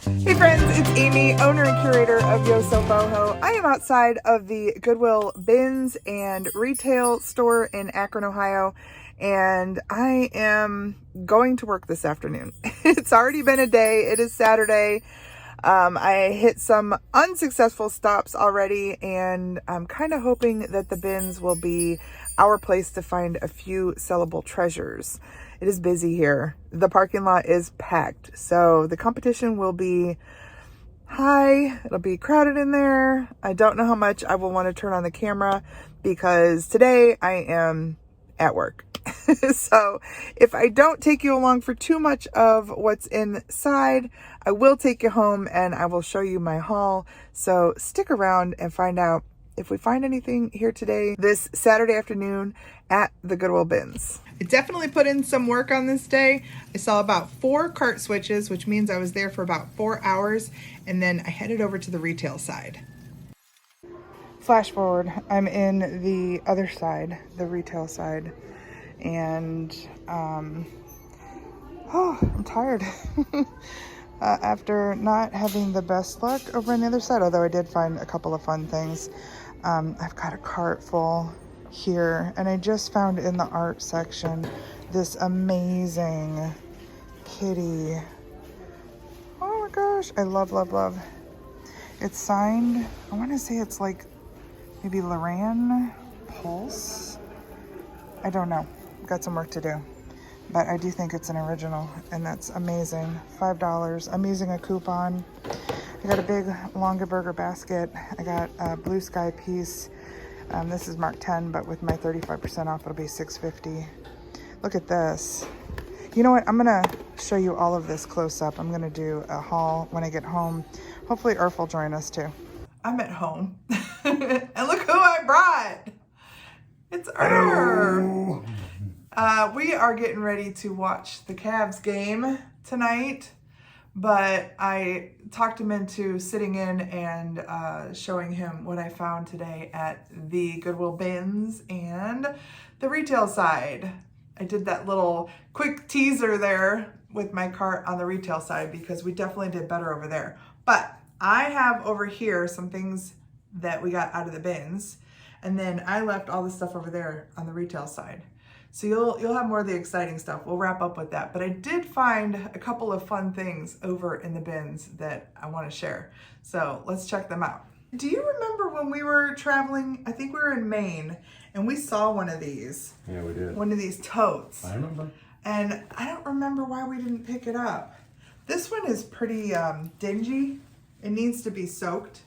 Hey friends, it's Amy, owner and curator of Yosoboho. I am outside of the Goodwill BINS and retail store in Akron, Ohio, and I am going to work this afternoon. It's already been a day. It is Saturday. I hit some unsuccessful stops already, and I'm kind of hoping that the BINS will be our place to find a few sellable treasures. It is busy here. The parking lot is packed, so the competition will be high. It'll be crowded in there. I don't know how much I will want to turn on the camera because today I am at work. So if I don't take you along for too much of what's inside, I will take you home and I will show you my haul. So stick around and find out if we find anything here today, this Saturday afternoon at the Goodwill BINS. I definitely put in some work on this day. I saw about 4 cart switches, which means I was there for about 4 hours, and then I headed over to the retail side. Flash forward, I'm in the other side, the retail side, and I'm tired. After not having the best luck over on the other side, although I did find a couple of fun things. I've got a cart full here, and I just found in the art section this amazing kitty. Oh my gosh, I love, love, love. It's signed, I want to say it's like maybe Loran Pulse. I don't know, got some work to do, but I do think it's an original, and that's amazing. $5. I'm using a coupon. I got a big Longaberger basket. I got a blue sky piece. This is marked 10, but with my 35% off, it'll be $6.50. Look at this. You know what? I'm gonna show you all of this close up. I'm gonna do a haul when I get home. Hopefully Irf will join us too. I'm at home. And look who I brought. It's Irf. We are getting ready to watch the Cavs game tonight. But I talked him into sitting in and showing him what I found today at the Goodwill BINS and the retail side. I did that little quick teaser there with my cart on the retail side because we definitely did better over there. But I have over here some things that we got out of the BINS, and then I left all the stuff over there on the retail side. So you'll have more of the exciting stuff. We'll wrap up with that. But I did find a couple of fun things over in the BINS that I want to share. So let's check them out. Do you remember when we were traveling? I think we were in Maine and we saw one of these. Yeah, we did. One of these totes. I remember. And I don't remember why we didn't pick it up. This one is pretty dingy. It needs to be soaked.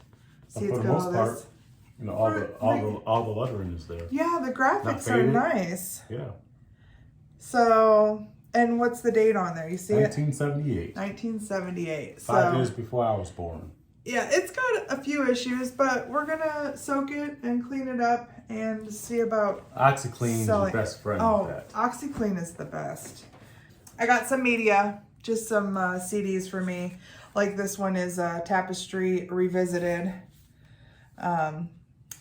See, it's got all this. You know, all the lettering is there. Yeah, the graphics are nice. Yeah. So, and what's the date on there? You see 1978. 1978. 5 years before I was born. Yeah, it's got a few issues, but we're gonna soak it and clean it up and see about OxyClean is your best friend. Oh, with that. OxyClean is the best. I got some media, just some CDs for me. Like this one is Tapestry Revisited.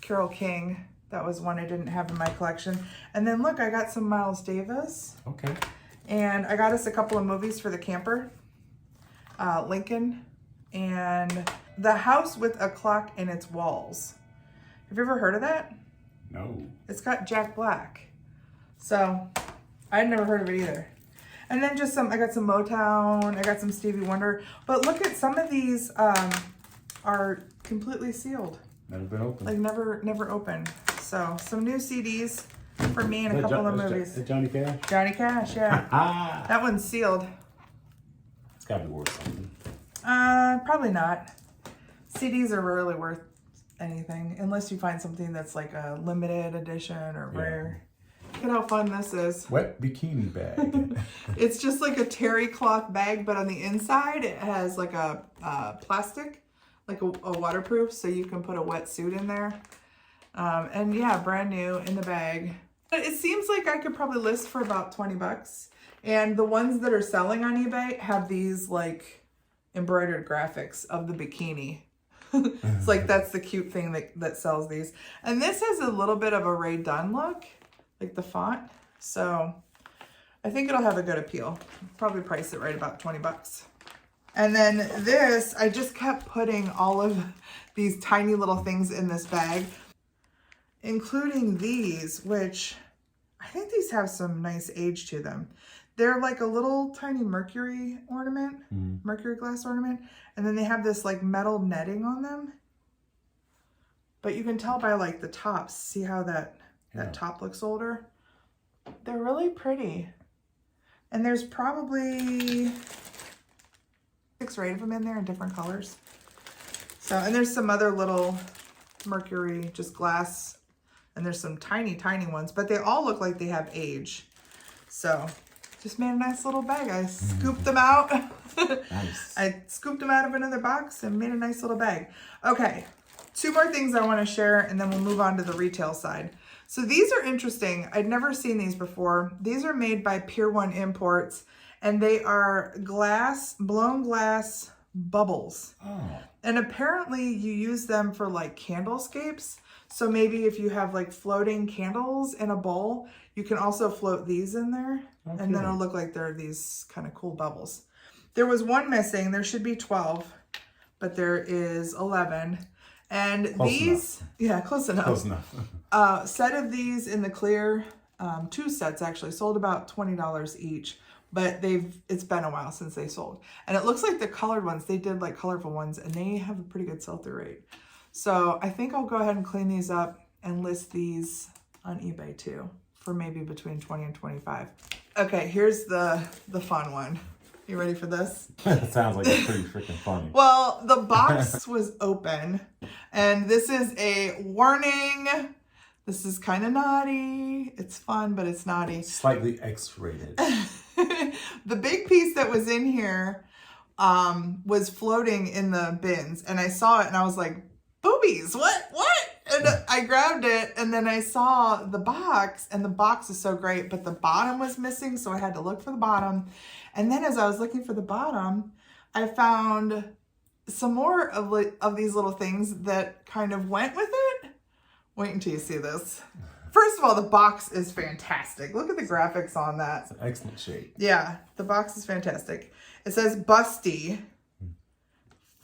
Carole King. That was one I didn't have in my collection. And then look, I got some Miles Davis. Okay. And I got us a couple of movies for the camper. Lincoln and The House with a Clock in Its Walls. Have you ever heard of that? No. It's got Jack Black. So I'd never heard of it either. And then just I got some Motown, I got some Stevie Wonder. But look at some of these are completely sealed. Never been opened. Like never opened. So some new CDs for me and a couple of movies. Is that Johnny Cash? Johnny Cash, yeah. That one's sealed. It's gotta be worth something. Probably not. CDs are rarely worth anything unless you find something that's like a limited edition or rare. Look at how fun this is. Wet bikini bag. It's just like a terry cloth bag, but on the inside it has like a plastic. Like a waterproof, so you can put a wetsuit in there. And yeah, brand new in the bag. But it seems like I could probably list for about 20 bucks. And the ones that are selling on eBay have these like embroidered graphics of the bikini. It's like that's the cute thing that sells these. And this has a little bit of a Ray Dunn look, like the font. So I think it'll have a good appeal. Probably price it right about 20 bucks. And then this, I just kept putting all of these tiny little things in this bag, including these, which I think these have some nice age to them. They're like a little tiny mercury ornament, mercury glass ornament. And then they have this like metal netting on them. But you can tell by like the tops, see how that top looks older? They're really pretty. And there's probably 6 or 8 of them in there in different colors. So, and there's some other little mercury, just glass. And there's some tiny, tiny ones, but they all look like they have age. So, just made a nice little bag. I scooped them out. Nice. I scooped them out of another box and made a nice little bag. Okay, 2 more things I want to share, and then we'll move on to the retail side. So these are interesting. I'd never seen these before. These are made by Pier 1 Imports, and they are glass, blown glass bubbles. Oh. And apparently you use them for like candlescapes. So maybe if you have like floating candles in a bowl, you can also float these in there. Okay. And then it'll look like they're these kind of cool bubbles. There was one missing. There should be 12, but there is 11. And close these, enough. Yeah, close enough. Close enough. Set of these in the clear, 2 sets actually, sold about $20 each. But it's been a while since they sold. And it looks like the colored ones, they did like colorful ones, and they have a pretty good sell-through rate. So I think I'll go ahead and clean these up and list these on eBay too for maybe between 20 and 25. Okay, here's the fun one. You ready for this? That sounds like it's pretty freaking funny. Well, the box was open, and this is a warning. This is kind of naughty. It's fun, but it's naughty. Slightly X-rated. The big piece that was in here was floating in the bins, and I saw it and I was like, boobies, what? And I grabbed it, and then I saw the box, and the box is so great, but the bottom was missing, so I had to look for the bottom. And then as I was looking for the bottom, I found some more of these little things that kind of went with it. Wait until you see this. First of all, the box is fantastic. Look at the graphics on that. It's an excellent shape. Yeah, the box is fantastic. It says Busty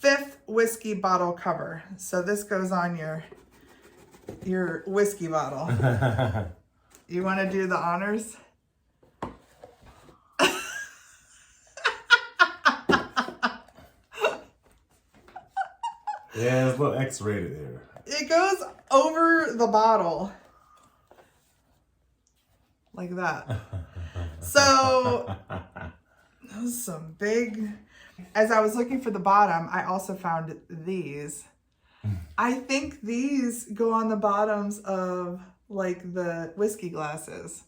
5th whiskey bottle cover. So this goes on your whiskey bottle. You want to do the honors? Yeah, it's a little X-rated there. It goes over the bottle. Like that. So, those are some big... As I was looking for the bottom, I also found these. I think these go on the bottoms of like the whiskey glasses.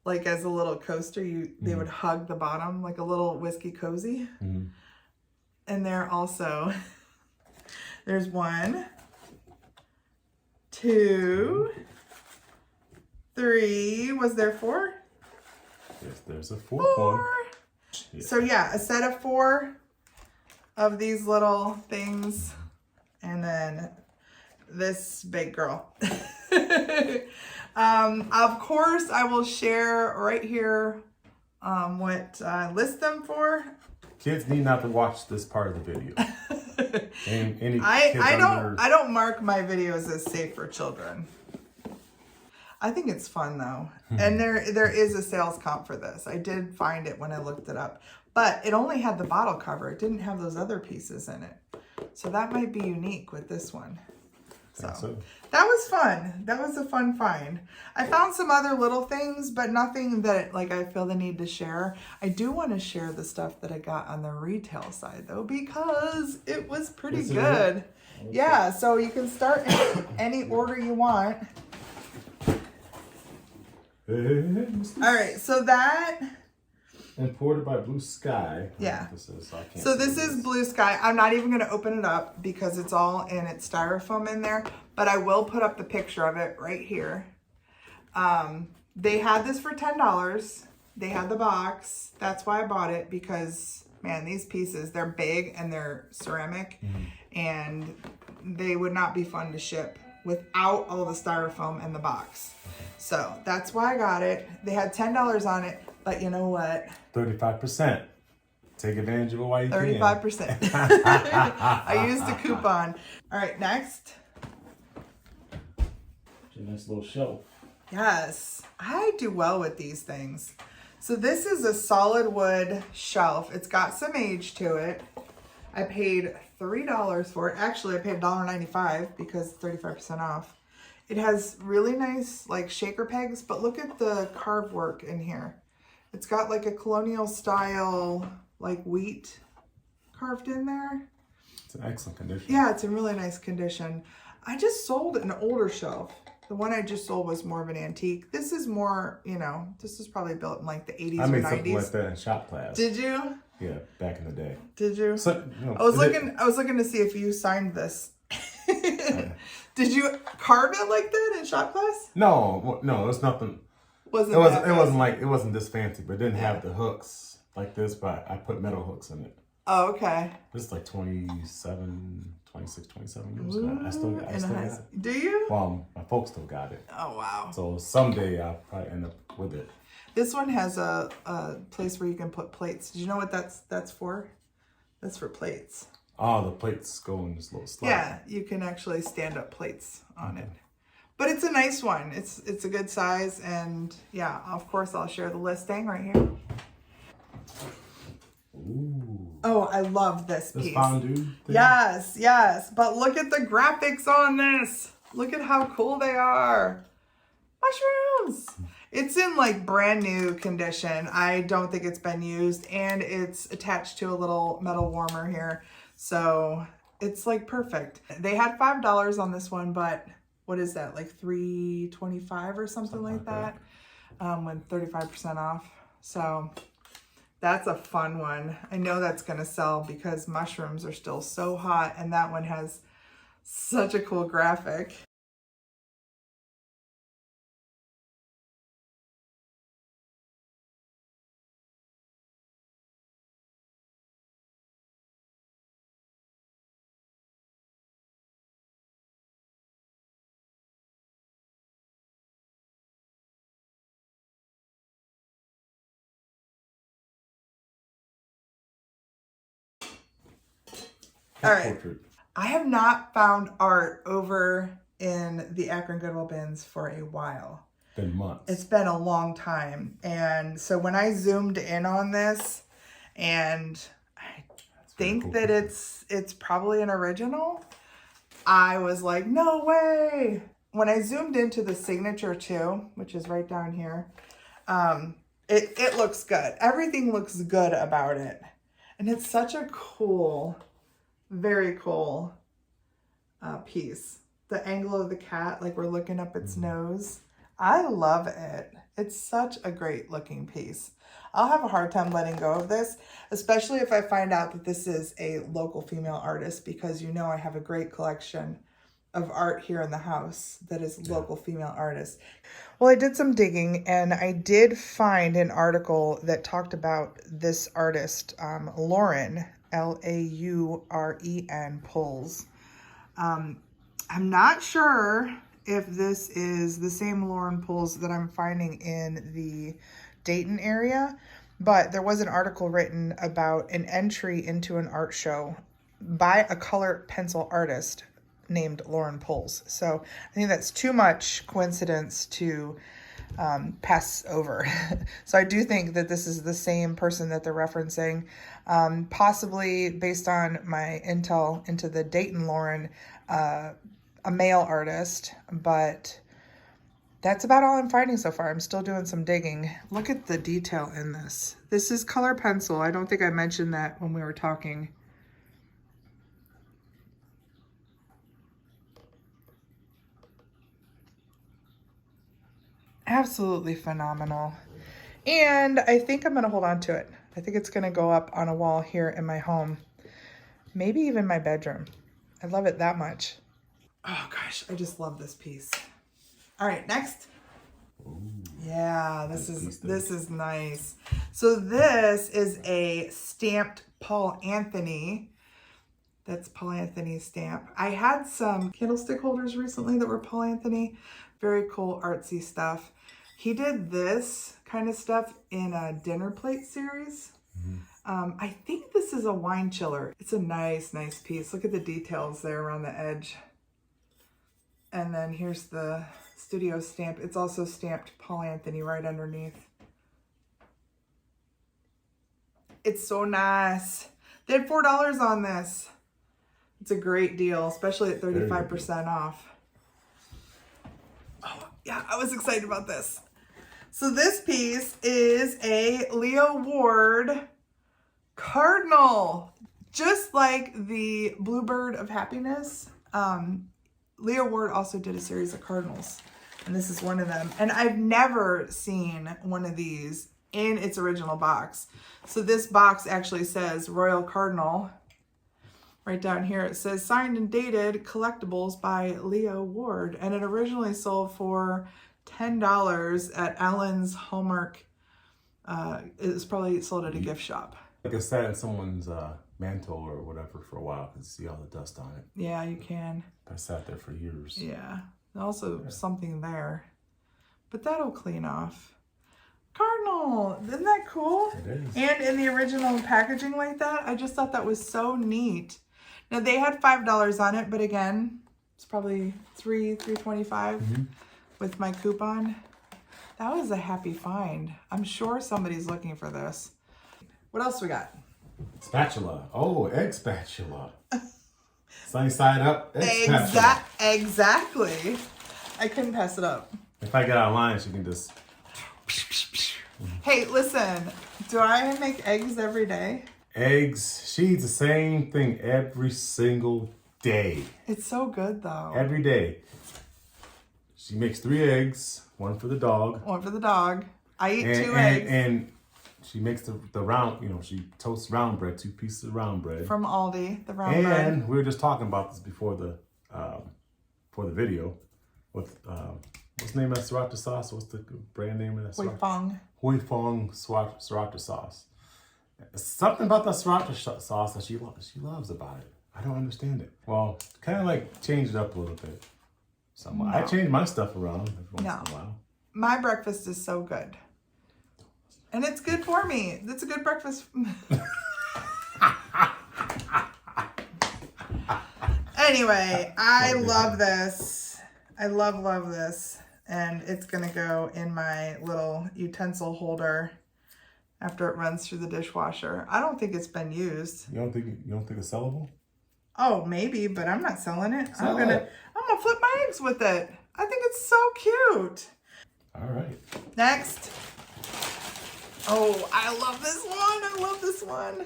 Like as a little coaster, they would hug the bottom like a little whiskey cozy. And they're also, there's 1, 2, 3. Was there 4? Yes, there's a 4th one. Yeah. So yeah, a set of 4 of these little things, and then this big girl. Of course, I will share right here what I list them for. Kids need not to watch this part of the video. I don't mark my videos as safe for children. I think it's fun though. And there is a sales comp for this. I did find it when I looked it up. But it only had the bottle cover. It didn't have those other pieces in it. So that might be unique with this one. So that was fun. That was a fun find. I found some other little things, but nothing that like I feel the need to share. I do want to share the stuff that I got on the retail side though, because it was pretty good. Okay. Yeah, so you can start in any order you want. All right, so that... Imported by Blue Sky. Yeah. So this is Blue Sky. I'm not even going to open it up because it's all in its styrofoam in there. But I will put up the picture of it right here. They had this for $10. They had the box. That's why I bought it because, man, these pieces, they're big and they're ceramic. And they would not be fun to ship without all the styrofoam and the box. So that's why I got it. They had $10 on it, but you know what? 35%. Take advantage of it while you 35%. I used a coupon. All right, next. It's a nice little shelf. Yes, I do well with these things. So this is a solid wood shelf. It's got some age to it. I paid $3 for it. Actually, I paid $1.95 because 35% off. It has really nice like shaker pegs, but look at the carve work in here. It's got like a colonial style like wheat carved in there. It's in excellent condition. Yeah, it's in really nice condition. I just sold an older shelf. The one I just sold was more of an antique. This is more, you know, this is probably built in like the 80s or 90s. I made something like that in shop class. Did you? Yeah, back in the day. Did you? So, you know, I was looking to see if you signed this. Did you carve it like that in shop class? No, it was nothing. It wasn't this fancy, but it didn't have the hooks like this, but I put metal hooks in it. Oh, okay. This is like 26, 27 years ago. I still got it. Do you? Well, my folks still got it. Oh, wow. So someday I'll probably end up with it. This one has a place where you can put plates. Did you know what that's for? That's for plates. Oh, the plates go in this little slot. Yeah, you can actually stand up plates on it. But it's a nice one. It's a good size, and yeah, of course I'll share the listing right here. Ooh. Oh, I love this piece. Fondue thing? Yes. But look at the graphics on this. Look at how cool they are. Mushrooms. It's in like brand new condition. I don't think it's been used, and it's attached to a little metal warmer here. So it's like perfect. They had $5 on this one, but what is that? Like $3.25 or something like that. When 35% off. So that's a fun one. I know that's going to sell because mushrooms are still so hot, and that one has such a cool graphic. All right. Portrait. I have not found art over in the Akron Goodwill bins for a while. Been months. It's been a long time. And so when I zoomed in on this, and I think that it's probably an original, I was like, no way. When I zoomed into the signature too, which is right down here, it looks good. Everything looks good about it. And it's such a cool, very cool piece. The angle of the cat, like we're looking up its nose. I love it. It's such a great looking piece. I'll have a hard time letting go of this, especially if I find out that this is a local female artist, because you know I have a great collection of art here in the house that is local female artists. Well, I did some digging, and I did find an article that talked about this artist, Lauren, Lauren Pulls. I'm not sure if this is the same Lauren Pulls that I'm finding in the Dayton area, but there was an article written about an entry into an art show by a color pencil artist named Lauren Pulls. So I think that's too much coincidence to pass over. So I do think that this is the same person that they're referencing, possibly based on my intel into the Dayton Lauren, a male artist, but that's about all I'm finding so far. I'm still doing some digging. Look at the detail in this. This is color pencil. I don't think I mentioned that when we were talking. Absolutely phenomenal. And I think I'm going to hold on to it. I think it's going to go up on a wall here in my home. Maybe even my bedroom. I love it that much. Oh gosh, I just love this piece. All right, next. Ooh, yeah, this is nice. So this is a stamped Paul Anthony. That's Paul Anthony's stamp. I had some candlestick holders recently that were Paul Anthony. Very cool artsy stuff. He did this kind of stuff in a dinner plate series. I think this is a wine chiller. It's a nice piece. Look at the details there around the edge. And then here's the studio stamp. It's also stamped Paul Anthony right underneath. It's so nice. They had $4 on this. It's a great deal, especially at 35% off. Oh, yeah, I was excited about this. So this piece is a Leo Ward Cardinal. Just like the Bluebird of Happiness, Leo Ward also did a series of Cardinals, and this is one of them. And I've never seen one of these in its original box. So this box actually says Royal Cardinal. Right down here it says signed and dated collectibles by Leo Ward, and it originally sold for $10 at Allen's Hallmark. It was probably sold at a gift shop. Like I sat in someone's mantle or whatever for a while, and see all the dust on it. Yeah, you can. I sat there for years. Yeah, also something there, but that'll clean off. Cardinal, isn't that cool? It is. And in the original packaging like that, I just thought that was so neat. Now they had $5 on it, but again, it's probably $3.25 with my coupon. That was a happy find. I'm sure somebody's looking for this. What else we got? Spatula. Oh, egg spatula. Sunny side up, egg spatula. Exactly. I couldn't pass it up. If I get online, she can just... Hey, listen, do I make eggs every day? Eggs, she eats the same thing every single day. It's so good though. Every day. She makes 3 eggs, 1 for the dog. 1 for the dog. I eat 2 eggs. And she makes the round, you know, she toasts round bread, 2 pieces of round bread. From Aldi, the round bread. And we were just talking about this before the video with, what's the name of that sriracha sauce? What's the brand name of that sriracha? Hoi Fong sriracha sauce. Something about that sriracha sauce that she loves about it. I don't understand it. Well, kind of like change it up a little bit. No. I change my stuff around once in a while. My breakfast is so good. And it's good for me. It's a good breakfast. Anyway, I love this. I love this. And it's going to go in my little utensil holder after it runs through the dishwasher. I don't think it's been used. You don't think it's sellable? Oh, maybe, but I'm not selling it. I'm gonna flip my eggs with it. I think it's so cute. All right. Next. Oh, I love this one. I love this one.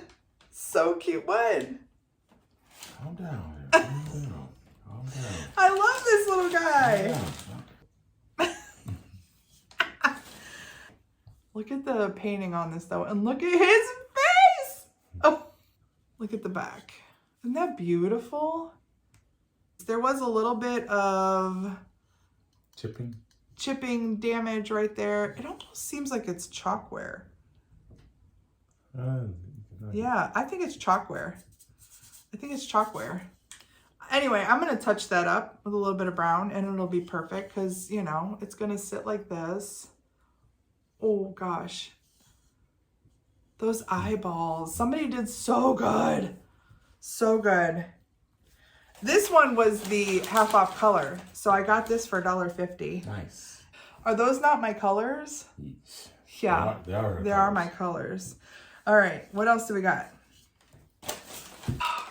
So cute. What? Calm down. Calm down. Calm down. I love this little guy. Look at the painting on this though, and look at his face. Oh, look at the back. Isn't that beautiful? There was a little bit of chipping damage right there. It almost seems like it's chalkware. Yeah, I think it's chalkware. Anyway, I'm going to touch that up with a little bit of brown and it'll be perfect because, you know, it's going to sit like this. Oh, gosh. Those eyeballs. Somebody did so good. So good. This one was the half off color. So I got this for $1.50. Nice. Are those not my colors? Yeah. They are my colors. All right. What else do we got?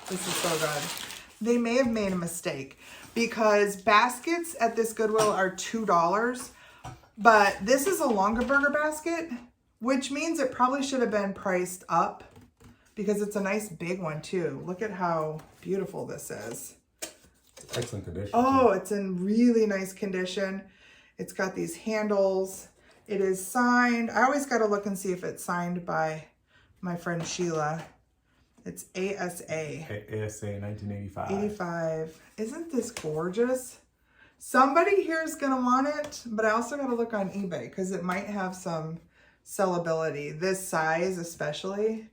This is so good. They may have made a mistake because baskets at this Goodwill are $2. But this is a Longaberger basket, which means it probably should have been priced up because it's a nice big one too. Look at how beautiful this is. Excellent condition. Oh, it's in really nice condition. It's got these handles. It is signed. I always got to look and see if it's signed by my friend Sheila. It's ASA. ASA 1985. 85. Isn't this gorgeous? Somebody here is going to want it, but I also got to look on eBay because it might have some sellability. This size especially.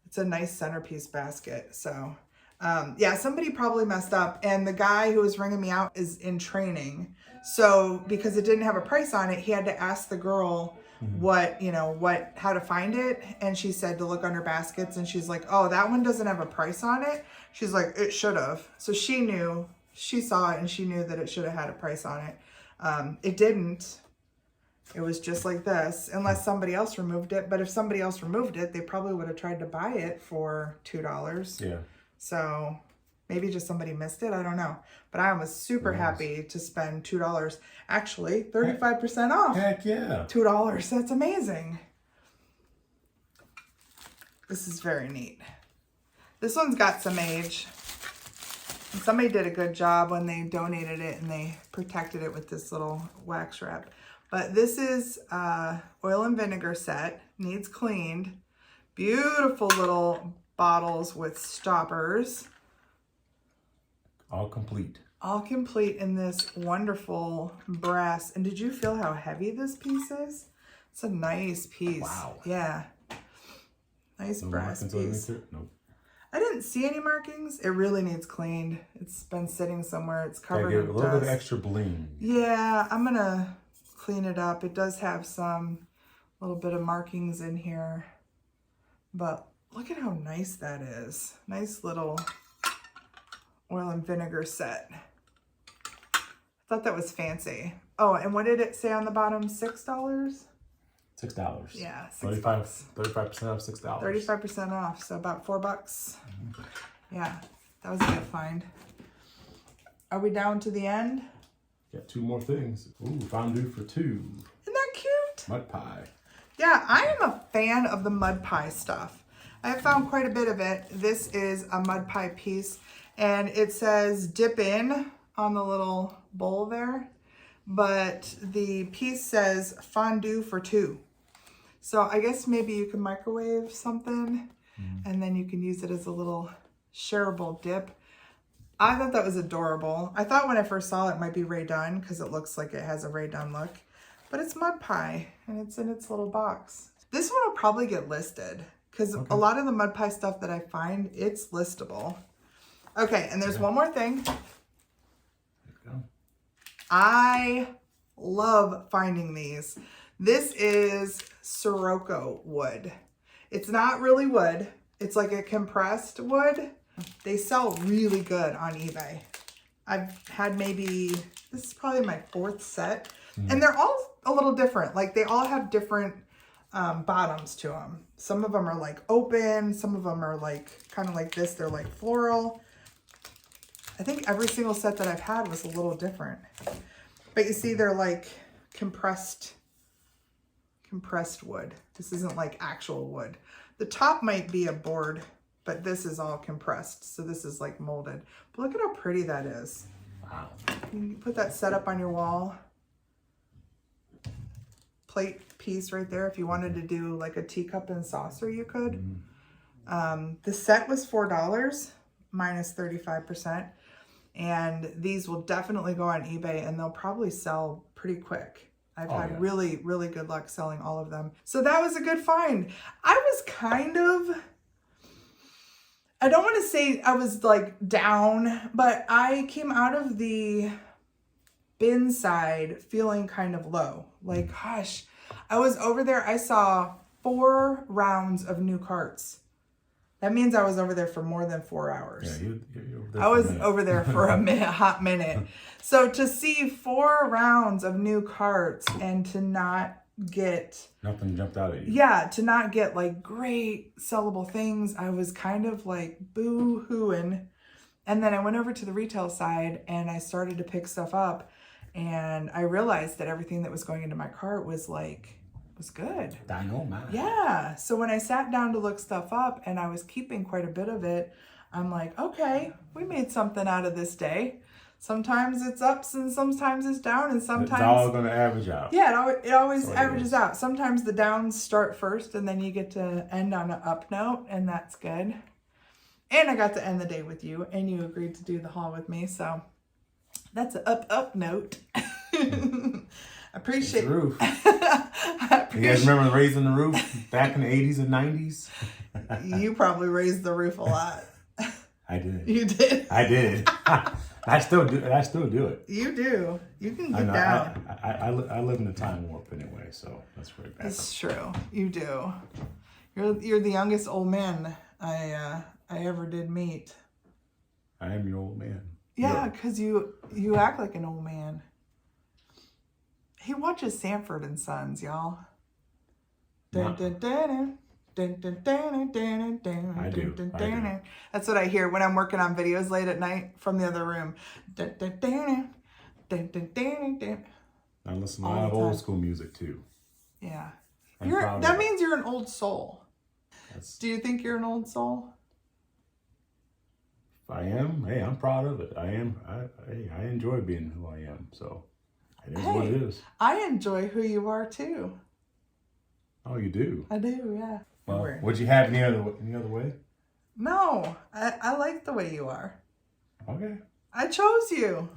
It's a nice centerpiece basket. So, yeah, somebody probably messed up. And the guy who was ringing me out is in training. So, because it didn't have a price on it, he had to ask the girl how to find it. And she said to look under baskets, and she's like, oh, that one doesn't have a price on it. She's like, it should have. So she saw it and she knew that it should have had a price on it. It didn't. It was just like this, unless somebody else removed it. But if somebody else removed it, they probably would have tried to buy it for $2. Yeah. So maybe just somebody missed it. I don't know. But I was super happy to spend $2. Actually, 35% off. Heck yeah. $2. That's amazing. This is very neat. This one's got some age. And somebody did a good job when they donated it and they protected it with this little wax wrap. But this is oil and vinegar set. Needs cleaned. Beautiful little bottles with stoppers. All complete. All complete in this wonderful brass. And did you feel how heavy this piece is? It's a nice piece. Wow. Yeah. Nice No brass piece. Nope. I didn't see any markings. It really needs cleaned. It's been sitting somewhere. It's covered Give in it a little dust. bit of extra bling. Yeah, I'm gonna clean it up. It does have some little bit of markings in here, but look at how nice that is. Nice little oil and vinegar set. I thought that was fancy. Oh, and what did it say on the bottom? $6? $6. Yeah, 35% off, $6. 35% off, so about $4. Yeah, that was a good find. Are we down to the end? Got 2 more things. Ooh, fondue for 2. Isn't that cute? Mud pie. Yeah, I am a fan of the mud pie stuff. I have found quite a bit of it. This is a mud pie piece, and it says dip in on the little bowl there, but the piece says fondue for 2. So I guess maybe you can microwave something and then you can use it as a little shareable dip. I thought that was adorable. I thought when I first saw it, it might be Rae Dunn because it looks like it has a Rae Dunn look, but it's mud pie and it's in its little box. This one will probably get listed because a lot of the mud pie stuff that I find, it's listable. Okay, and there's one more thing. There you go. I love finding these. This is Soko wood. It's not really wood. It's like a compressed wood. They sell really good on eBay. I've had this is probably my 4th set. And they're all a little different. Like they all have different bottoms to them. Some of them are like open. Some of them are like kind of like this. They're like floral. I think every single set that I've had was a little different. But you see, they're like compressed wood. This isn't like actual wood. The top might be a board, but this is all compressed. So this is like molded. But look at how pretty that is. Wow. You can put that set up on your wall. Plate piece right there. If you wanted to do like a teacup and saucer, you could. The set was $4 minus 35%. And these will definitely go on eBay and they'll probably sell pretty quick. I've had really, really good luck selling all of them. So that was a good find. I was I don't want to say I was like down, but I came out of the BINS side feeling kind of low. Like, gosh, I was over there. I saw 4 rounds of new carts. That means I was over there for more than 4 hours. Yeah, you're over there. I was over there for a hot minute. So to see 4 rounds of new carts and to not get... Nothing jumped out at you. Yeah, to not get like great sellable things, I was kind of like boo-hooing. And then I went over to the retail side and I started to pick stuff up. And I realized that everything that was going into my cart was good. Dynamite. Yeah. So when I sat down to look stuff up and I was keeping quite a bit of it, I'm like, okay, we made something out of this day. Sometimes it's ups and sometimes it's down and sometimes... It's all going to average out. Yeah, it always averages out. Sometimes the downs start first and then you get to end on an up note and that's good. And I got to end the day with you and you agreed to do the haul with me. So that's an up note. Appreciate the roof. You guys remember raising the roof back in the 80s and 90s? You probably raised the roof a lot. I did. You did? I did. I still do it. You do. You can get down. I live in a time warp anyway, so that's pretty bad. It's true. You do. You're the youngest old man I ever did meet. I am your old man. Yeah, because you act like an old man. He watches Sanford and Sons, y'all. I do. That's what I hear when I'm working on videos late at night from the other room. I listen to a lot of old school music too. Yeah. That means you're an old soul. Do you think you're an old soul? I am. Hey, I'm proud of it. I am. I enjoy being who I am. So it is what it is. I enjoy who you are too. Oh, you do? I do, yeah. Well, would you have any other way? No, I like the way you are. Okay. I chose you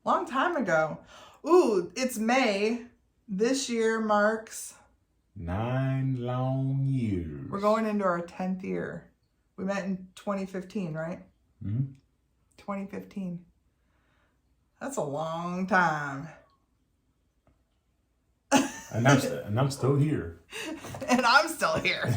long time ago. Ooh, it's May. This year marks 9 long years. We're going into our 10th year. We met in 2015, right? Mm-hmm. 2015. That's a long time. And I'm still here. And I'm still here. All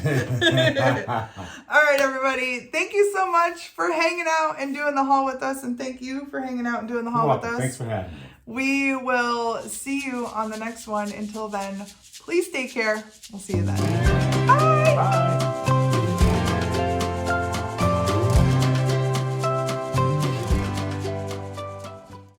right, everybody. Thank you so much for hanging out and doing the haul with us. And thank you for hanging out and doing the haul with us. Thanks for having me. We will see you on the next one. Until then, please take care. We'll see you then.